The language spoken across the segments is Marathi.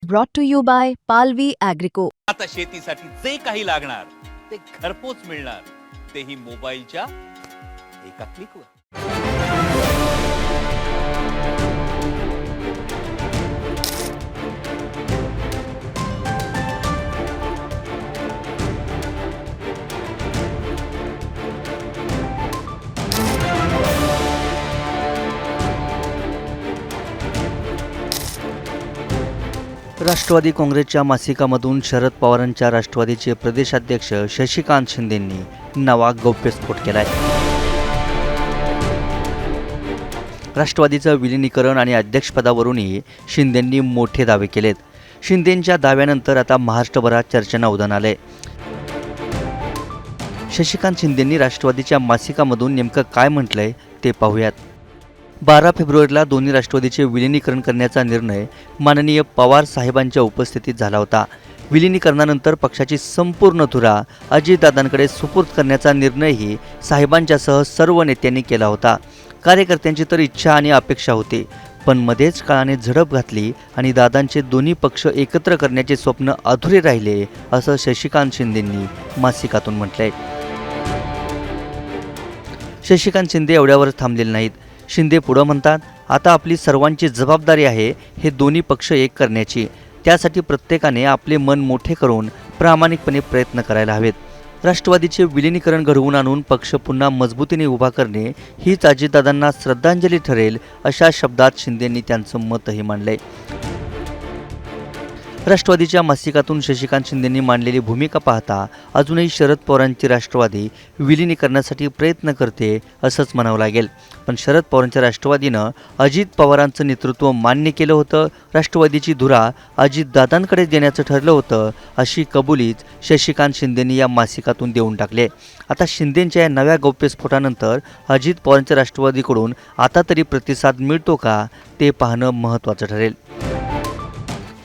brought to you by Palvi Agrico. आता शेतीसाठी जे काही लागणार ते घरपोच मिळणार, तेही मोबाईलच्या एका क्लिकवर। राष्ट्रवादी काँग्रेसच्या मासिकामधून शरद पवारांच्या राष्ट्रवादीचे प्रदेशाध्यक्ष शशिकांत शिंदेंनी नवा गौप्यस्फोट केलाय। राष्ट्रवादीचं विलीनीकरण आणि अध्यक्षपदावरूनही शिंदेंनी मोठे दावे केलेत। शिंदेंच्या दाव्यानंतर आता महाराष्ट्रभरात चर्चेला उधाण आलंय। शशिकांत शिंदेंनी राष्ट्रवादीच्या मासिकामधून नेमकं काय म्हटलंय ते पाहूयात। 12 फेब्रुवारीला दोन्ही राष्ट्रवादीचे विलीनीकरण करण्याचा निर्णय माननीय पवार साहेबांच्या उपस्थितीत झाला होता। विलीनीकरणानंतर पक्षाची संपूर्ण धुरा अजितदादांकडे सुपूर्द करण्याचा निर्णयही साहेबांच्यासह सर्व नेत्यांनी केला होता। कार्यकर्त्यांची तर इच्छा आणि अपेक्षा होती, पण मध्येच काळाने झडप घातली आणि दादांचे दोन्ही पक्ष एकत्र करण्याचे स्वप्न अधुरे राहिले, असं शशिकांत शिंदेंनी मासिकातून म्हटलंय। शशिकांत शिंदे एवढ्यावर थांबलेले नाहीत। शिंदे पुढे म्हणतात, आता आपली सर्वांची जबाबदारी आहे हे दोन्ही पक्ष एक करण्याची। त्यासाठी प्रत्येकाने आपले मन मोठे करून प्रामाणिकपणे प्रयत्न करायला हवेत। राष्ट्रवादीचे विलीनीकरण घडवून आणून पक्ष पुन्हा मजबूतीने उभा करणे हीच अजितदादांना श्रद्धांजली ठरेल, अशा शब्दात शिंदेंनी त्यांचं मतही मांडलंय। राष्ट्रवादीच्या मासिकातून शशिकांत शिंदेंनी मांडलेली भूमिका पाहता अजूनही शरद पवारांची राष्ट्रवादी विलीनीकरणासाठी प्रयत्न करते असंच म्हणावं लागेल। पण शरद पवारांच्या राष्ट्रवादीनं अजित पवारांचं नेतृत्व मान्य केलं होतं, राष्ट्रवादीची धुरा अजितदादांकडे देण्याचं ठरलं होतं, अशी कबुलीच शशिकांत शिंदेंनी या मासिकातून देऊन टाकले। आता शिंदेंच्या या नव्या गौप्यस्फोटानंतर अजित पवारांच्या राष्ट्रवादीकडून आता तरी प्रतिसाद मिळतो का ते पाहणं महत्त्वाचं ठरेल।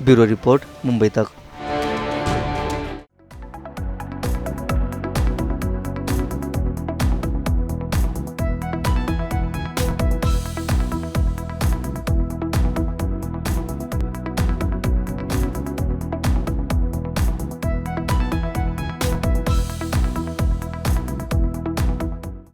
ब्युरो रिपोर्ट, मुंबई तक।